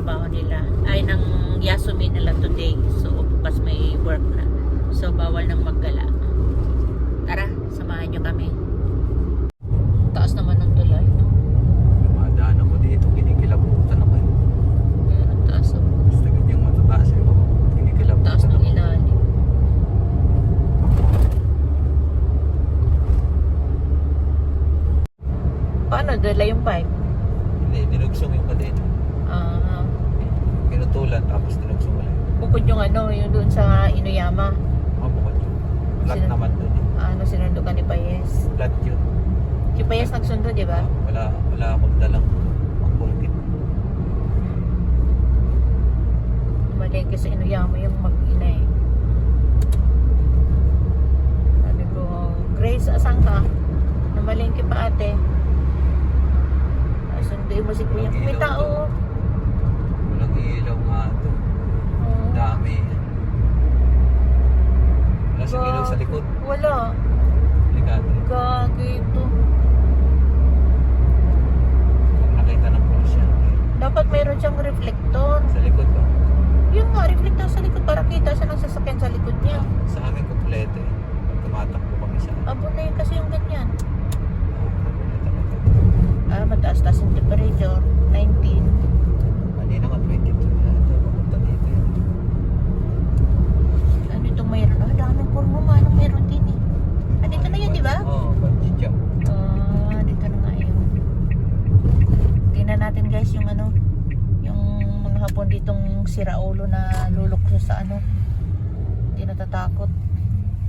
trabaho nila. Ay, ng Yasumi nila today. So, bukas may work na. So, bawal nang maggala. Tara, samahan nyo kami. Taas naman ng tulay, no? Dumadaan ako dito, kinikilabutan naman. Ang taas, oh. Basta ganyang matataas eh. Kinikilabutan Taas ng ilalim. Paano? Dala yung pipe? Hindi, dinugsong yung kadena. Pinutulan, tapos dinugsong ulit. Bukod yung yung doon sa Inuyama. Mabukod yun. Flat naman doon eh. Sinundo ka ni Payes. Flat yun. Si Payes nagsundo, di ba? Wala akong dalang pangkulkit. Malengke sa Inuyama yung mag-ina eh. Sabi ko, Grace, asan ka? Namalengke pa ate. Sunduin mo si Kuya. May tao. Walang ilaw nga ito. Dami. Wala siyang ilaw sa likod. Wala. Ligado. Gagi ito. Kung nakita ng pulisya. Dapat mayroon siyang reflector. Sa likod ba? Yung nga, reflector sa likod para kita siya ng sasakyan sa likod niya. Sa amin kompleto eh. Pag tumatakbo kami sa Abo na yun kasi yung ganyan. kompleto. Mataas-taas yung temperature. 19. Kanina nga 22 na. Ito, pumunta dito yun. Ano itong mayroon? Daming kurmo. Anong mayroon din eh. Dito na yun, di ba? Oo, bungee jump. Dito na nga yun. Tingnan natin guys yung yung mga hapon ditong siraulo na lulukso sa hindi natatakot.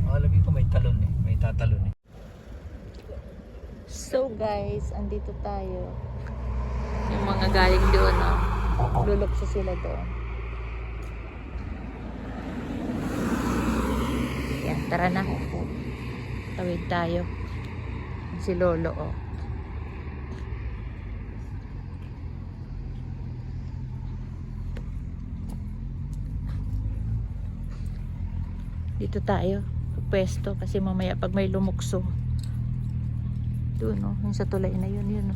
Lagi ko may talon eh. May tatalon eh. So guys, andito tayo. Yung mga galing doon, lulukso sila doon. Yan, tara na. Tawid tayo. Si Lolo, oh. Dito tayo. Pwesto kasi mamaya pag may lumukso. Doon, no? Yung sa tulay na yun, no?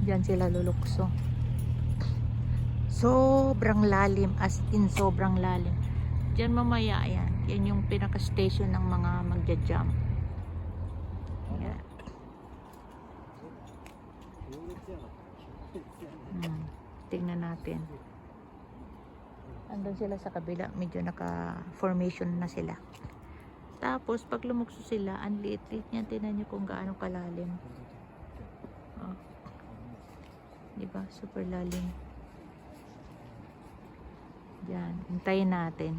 Diyan sila lulukso. Sobrang lalim, as in sobrang lalim. Diyan mamaya, yan. Yan yung pinaka-station ng mga magja-jump. Yan. Tingnan natin. Andun sila sa kabila. Medyo naka-formation na sila. Tapos, pag lumukso sila, ang liit-liit niya. Tingnan niyo kung gaano kalalim. Oh. Diba? Super lalim. Diyan. Hintayin natin.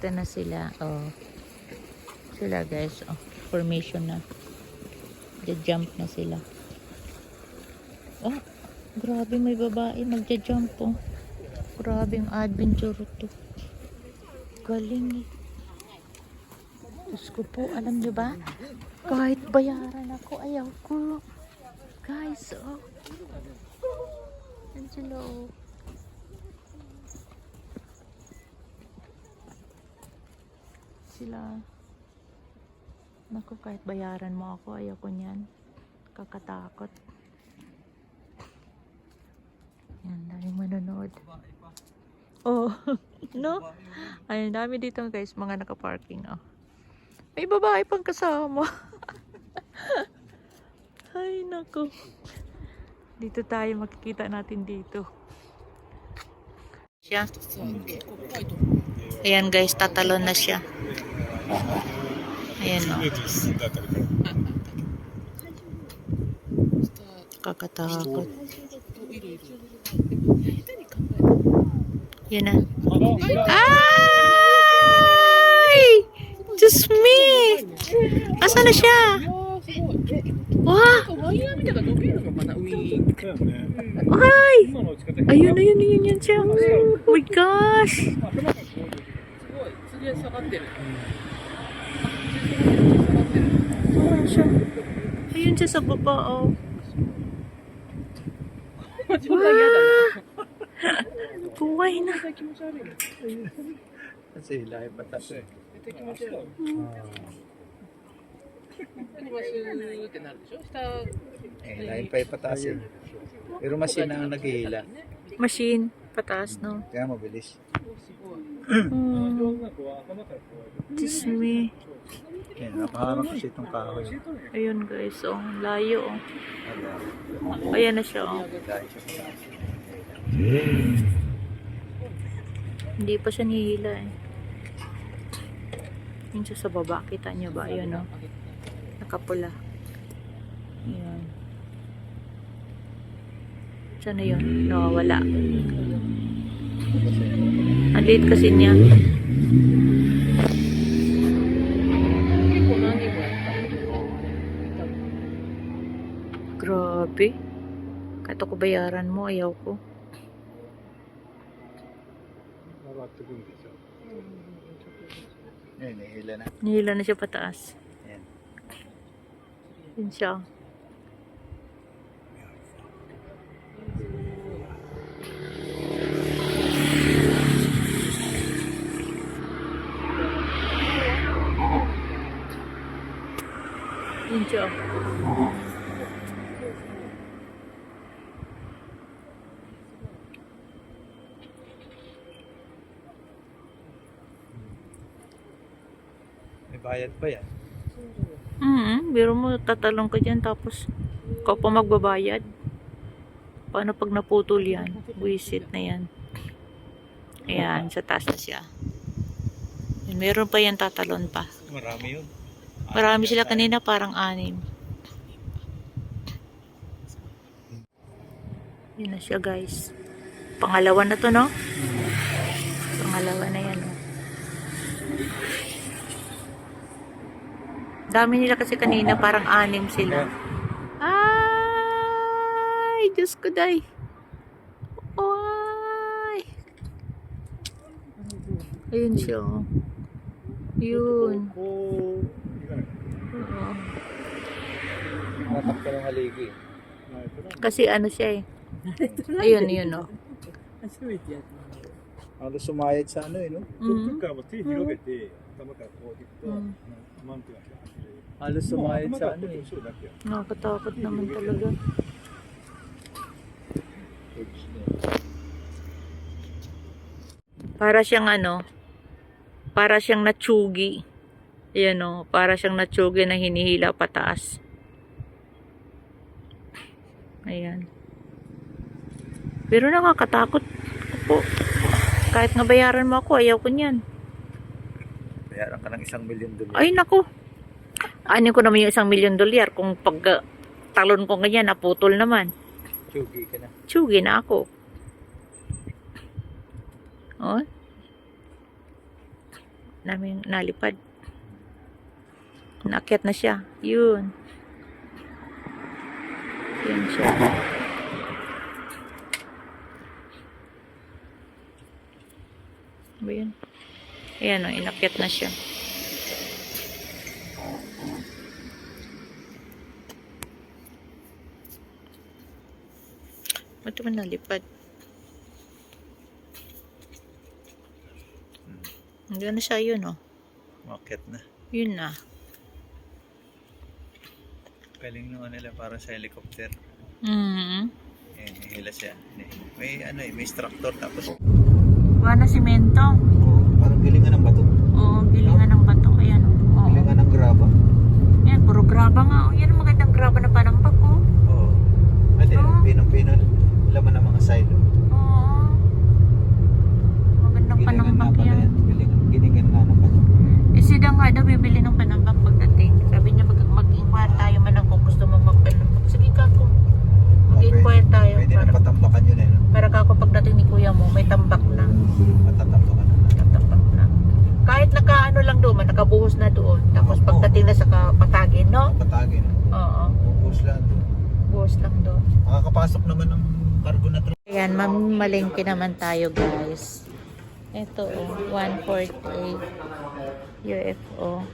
Ito na sila. Oh. Sila guys. Oh. Formation na. Jump na sila. Oh. Grabe, may babae magja-jump po. Grabe ang adventure to. Galing eh. Diyos ko po, alam nyo ba? Kahit bayaran ako, ayaw ko. Guys, oh. Yan sila, oh. Sila. Naku, kahit bayaran mo ako, ayaw ko niyan. Kakatakot. Yan, daming manonood. Oh, no? Ayun, dami dito guys, mga naka-parking, oh. May babae pang kasama. Ay, naku. Dito tayo, makikita natin dito. Siya. Ayan guys, tatalon na siya. Ayan, oh. Kakatakot. Yun na. Ay! Diyos me! Asa na siya? Wah! Ay! Ayun, ayun, ayun, yun siya. Oh my gosh! Ayun siya. Ayun siya sa baba, oh. Buhay na. Kasi lahi patas eh. Eh, lain pa ipataas eh. Pero machine ang naghihila. Machine. Pataas, no? Kaya mabilis. Tis me. Yan, nakaharap kasi itong kahoy. Ayun guys, oh. Layo, oh. Ayan na siya, oh. Dahil siya pataas. Hindi pa siya nihila, eh. Yun siya sa baba. Kita niyo ba? Ayun, oh. Nakapula. Ayan. Saan na yun? Nawawala. Ang liit kasi niya. Grabe. Kato ko bayaran mo, ayaw ko. Yan, nihila na. Nihila na siya pataas. Yan. Yun siya. Yun siya. May bayad pa yan. Biro mo, tatalong ka dyan tapos ikaw pa magbabayad. Paano pag naputol yan? Buisit na yan. Ayan, sa taas na siya. Yan, meron pa yan, tatalon pa. Marami yun. Marami sila kanina, parang 6. Yun na siya guys. Pangalawa na to, no? Pangalawa na yan, no? Dami nila kasi kanina, parang 6 sila. Ay, Diyos ko, day. Ay. Ayun siya, oh. Yun. Oo. Natak ka ng haligi. Kasi ano siya, eh. Ayun, yun, oh. Halos sumayad sa ano eh, no? Halos sumayad sa ano eh. Nakakatakot naman talaga. Para siyang ano, para siyang natsugi. Ayan, oh, para siyang natsugi na hinihila pataas. Ayan. Pero nakakatakot po. Kahit nga bayaran mo ako, ayaw ko niyan. Bayaran ka ng $1,000,000. Ay, naku. Ano ko naman yung $1,000,000 kung pag talon ko ganyan, naputol naman. Chugi ka na. Tsugi na ako. Oh. Namin nalipad. Naakyat na siya. Yun. Yun siya. Ba yun? Ayan o, inakyat na siya. Ito man nalipad. Hanggang na siya yun, oh. Market na. Yun na. Galing nung nila para sa helicopter. Mm-hmm. Ayan, nihila siya. May ano eh, may structure tapos. Buwan na simento. Parang gilingan ng bato. Oo, gilingan ng bato. Ayan, oh. Gilingan ng graba. Ayan, puro graba nga. Oh. Yan ang magandang graba na panampak, oh. Oo. Ano Oo. pinong-pino. Laman ng mga silo. Oo. Magandang panampak yan. Gilingan nga ng bato. Eh, sida nga daw bibili ng panambak pagdating. Sabi niya mag-inquire tayo man lang kung gusto mo magpanambak. Sige ka kung mag-inquire tayo. Pwede na patambakan yun eh. No? Para kako pagdating ni kuya mo, may tambak na. Matatambakan na. Tatambak na. Kahit nakaano lang doon, nakabuhos na doon. Tapos Oo. pagdating na sa Patagin, no? Patagin. Oo. Ubus lang. Buhos lang doon. Makakapasok naman ng cargo na truck. Ayan, mamalengke naman tayo guys. Ito oh, 148 UFO.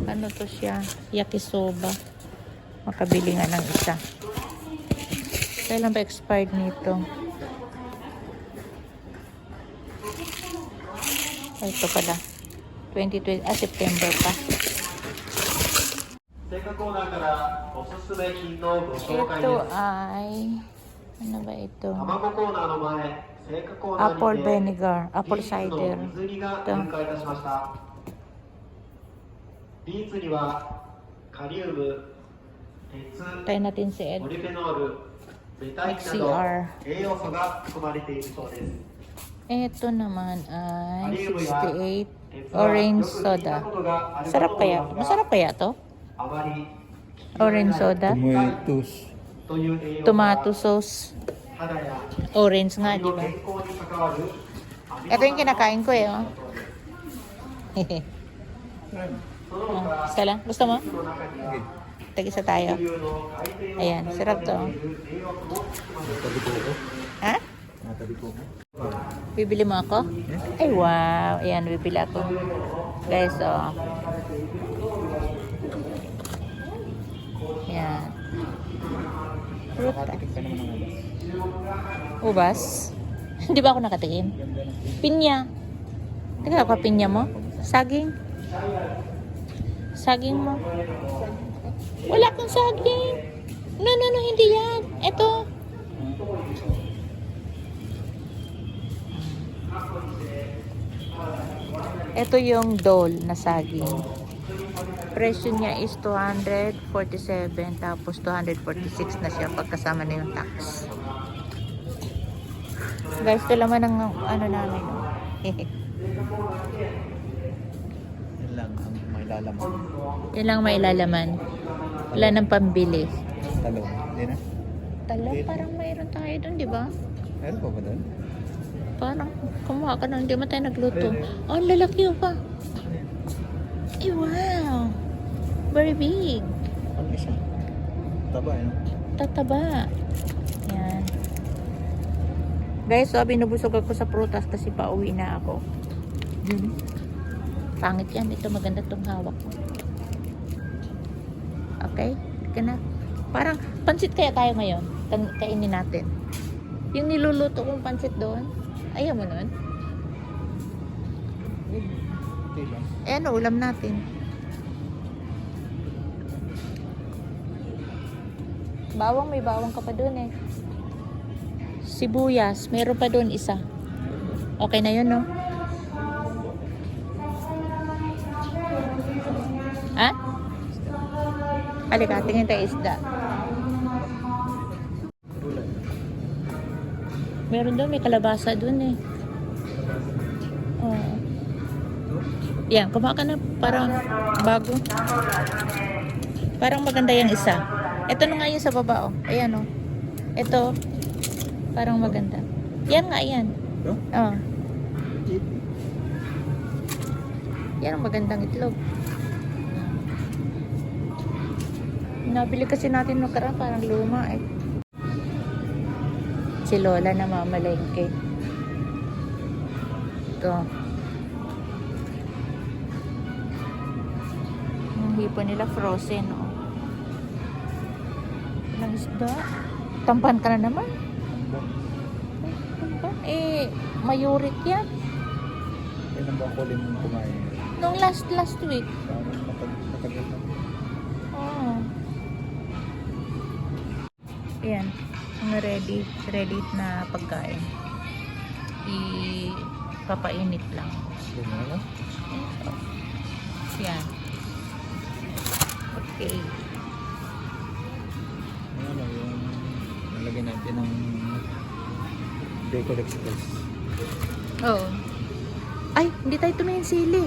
Ano to siya? Yakisoba. Makabili nga ng isa. Kailan ba expired nito? Ito pala. 2020, September pa. 青果コーナーからおすすめ品のご紹介 Ito です。 ay, ano ba ito? 卵コーナーの前、青果コーナー Apple にて vinegar, ビ apple ーツの cider. 水煮が Ito. 入荷いたしました。ビーツにはカリウム、鉄、 Try natin si Ed. ポリフェノール、ベタインなど HCR 栄養素が含まれているそうです。 Ito naman カ ay リウムや 68 鉄はよ orange く聞いた soda. ことがあるかと Sarap 思い kaya? ますが、 Masarap kaya to? あまり Orange soda? Tomatoes. という栄養素 Tomato が sauce. 肌や Orange nga, 髪 di の ba? 健康に関わる Ito yung kinakain ko eh, oh. その他 Isa lang? Gusto mo? の中には Tag-isa tayo. 流の海底を Ayan, sarap to. 栄養素も含まれている Natabi ko ako. Ha? Natabi ko ako. Bibili mo ako? Ay, wow. Ayan, bibili ako. Guys, oh. Ayan. Fruta. Nakatikim ka naman ng alas. Ubas. Hindi ba ako nakatikim? Ganda ng Pinya. Teka, ako pinya mo? Saging. Saging mo. Wala akong saging. No, no, no, hindi yan. Ito. Ito yung dole na saging. Presyo niya is 247 tapos 246 na siya pagkasama na yung tax. Guys, ito laman ng ano namin. Yan lang ang may lalaman. Yan lang mailalaman. Wala nang pambili. Talo. Hindi na? Talo, parang mayroon tayo dun, di ba? Meron pa ba doon? Parang kumuha ka na, hindi mo tayo nagluto. Oh, ang lalaki pa. Eh, wow. Very big. Ano isa? Taba eh. No? Tataba. Yan. Guys, so binubusog ako sa prutas kasi pauwi na ako. Pangit yan. Ito maganda tong hawak ko. Okay? Ika na. Parang pansit kaya tayo ngayon. Kainin natin. Yung niluluto kong pansit doon. Ayaw mo nun? Okay lang. Eh ano, ulam natin. Bawang, may bawang ka pa doon eh. Sibuyas, meron pa doon isa. Okay na yun, no? Ha? Halika, tingin tayo isda. Gulay. Meron doon, may kalabasa doon eh. Oo. Yan, kumain ka na. Parang bago. Parang maganda yung isa. Ito na nga yung sa baba, oh. Ayan, oh. Ito. Parang maganda. Yan nga, yan. Ito? Oh. Yan ang magandang itlog. Nabili kasi natin nung karang parang luma eh. Si Lola na mamalengke. Ito. Yung hipo nila frozen, oh. Ilang isda. Tampan ka na naman. Tampan? Eh, mayurik yan. Kailan ba ako ulit mong kumain? Nung last week. Parang matagal na. Oo. Ayan. Mga ready na pagkain. Papainit lang. Ganyan na? Yan. Okay. Ano yung nalagyan natin ng Bacon Express. Oo. Ay, hindi tayo tumingin sili.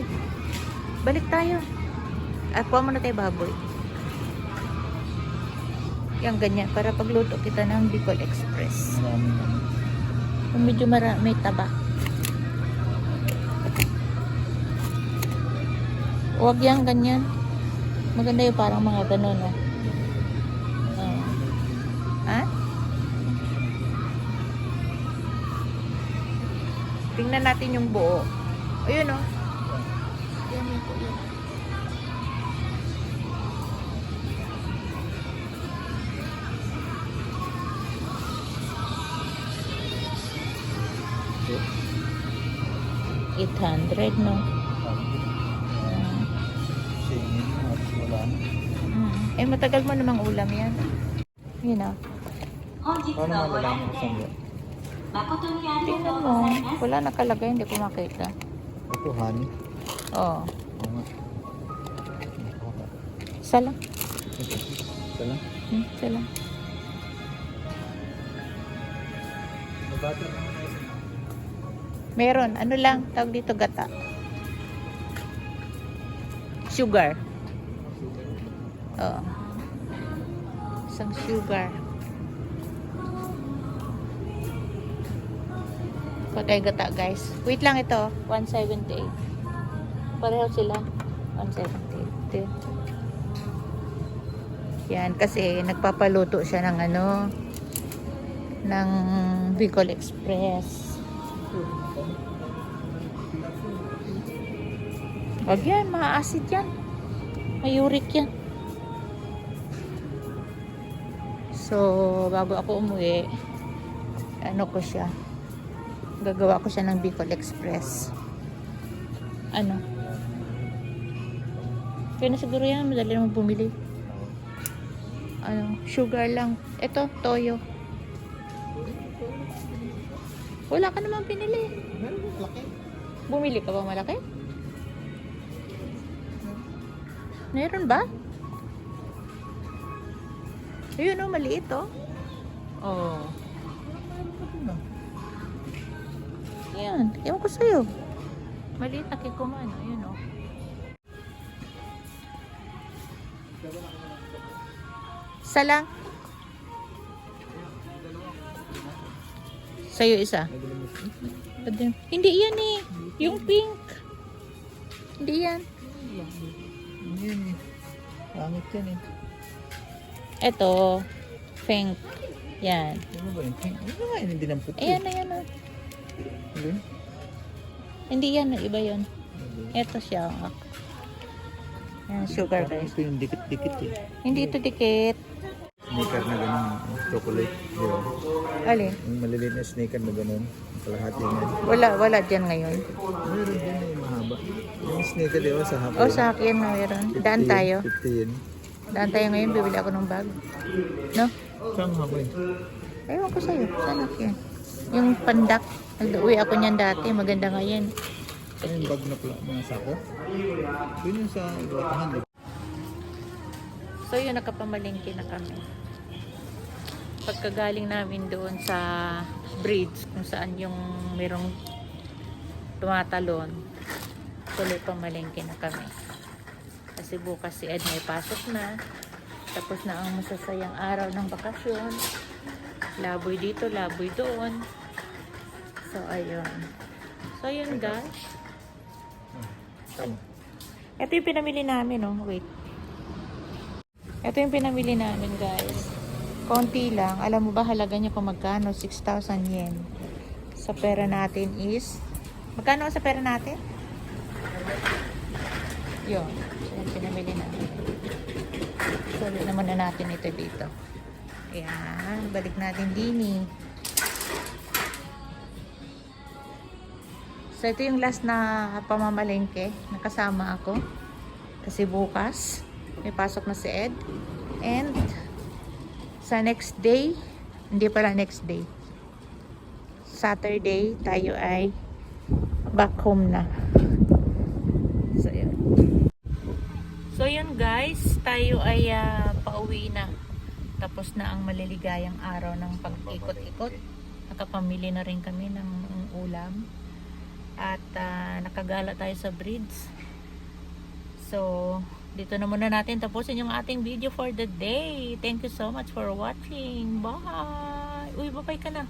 Balik tayo. At kuha muna tayo baboy. Yan ganyan. Para pagluto kita ng Bicol Express. Maraming ano. Kung medyo may taba. Huwag yan ganyan. Maganda yung parang mga ganun, no? Oo. Ha? Tingnan natin yung buo. Ayun, no? Yan yung buo. Okay. 800, no? Singin at wala na. Eh, matagal mo namang ulam yan. Yun ah. Paano malalaman kung saan yan? Tingnan mo. Wala nakalagay, hindi ko makita. Ito, honey. Oo. Oo nga. Isa lang. Ito lang. Isa lang. Mabata naman na isa. Meron. Ano lang, tawag dito gata. Sugar. Oo. Isang sugar. Pagkay gata guys. Wait lang ito. 178. Pareho sila. 178. Yan. Kasi nagpapaluto siya ng ano. Ng Bicol Express. Wag yan. Ma-acid yan. May-uric yan. So, bago ako umuwi, ano ko siya. Gagawa ko siya ng Bicol Express. Ano? Kaya na siguro yan. Madali naman bumili. Ano? Sugar lang. Ito, toyo. Wala ka naman pinili. Meron yung laki. Bumili ka ba malaki? Meron ba? Ayun o, maliit o. Oh. Yan, ewan ko sa'yo. Maliit na kikuman. Ayun o. Isa lang. Sa'yo isa. Hindi yan eh. Yung pink. Hindi yan. Yan eh. Pangit yan eh. Ito, pink. Yan. Ano ba yun? Ano nga yun? Hindi ng puti. Ayan na yan. Oh. Ano yun? Hindi yan. Iba yun. Ito siya. Oh. Yan, sugar Parang guys. ito yung dikit-dikit eh. Hindi ito dikit. Sneaker na ganun. Chocolate. Di ba? Alin? Yung maliliit na sneaker na ganun. Kalahati yan. Wala dyan ngayon. Meron din eh. Mahaba. Yung sneaker di ba sa hapon? O, sa akin na meron. Daan tayo. 50 yun. Daan tayo ngayon. Bibili ako ng bag. No? Saan hapon eh? Ewan ko sa'yo. Saan ako yan? Yung pandak. Nag-uwi ako niyan dati. Maganda ngayon. Saan yung bag na pala? Mga sako? Yun yung sa Batahan. Di ba? So yun, nakapamalingki na kami. Pagkagaling namin doon sa bridge, kung saan yung merong tumatalon, tuloy pamalingki na kami. Kasi bukas si Ed may pasok na. Tapos na ang masasayang araw ng bakasyon. Laboy dito, laboy doon. So ayun. So yun guys. Saan? Ito yung pinamili namin, oh. Wait. Ito yung pinamili namin, guys. Konti lang. Alam mo ba halaga niya kung magkano? 6,000 yen. Sa pera natin is... Magkano sa pera natin? Yun. So, yung pinamili namin. Sulit naman na natin ito dito. Ayan. Balik natin dini. So, ito yung last na pamamalengke. Nakasama ako. Kasi bukas, may pasok na si Ed. And, sa next day, hindi pala next day, Saturday, tayo ay back home na. So, yun. So, yun guys. Tayo ay pauwi na. Tapos na ang maliligayang araw ng pag-ikot-ikot. Nakapamili na rin kami ng ulam. At nakagala tayo sa bridge. So, dito na muna natin tapusin yung ating video for the day. Thank you so much for watching. Bye! Uy, bye-bye ka na.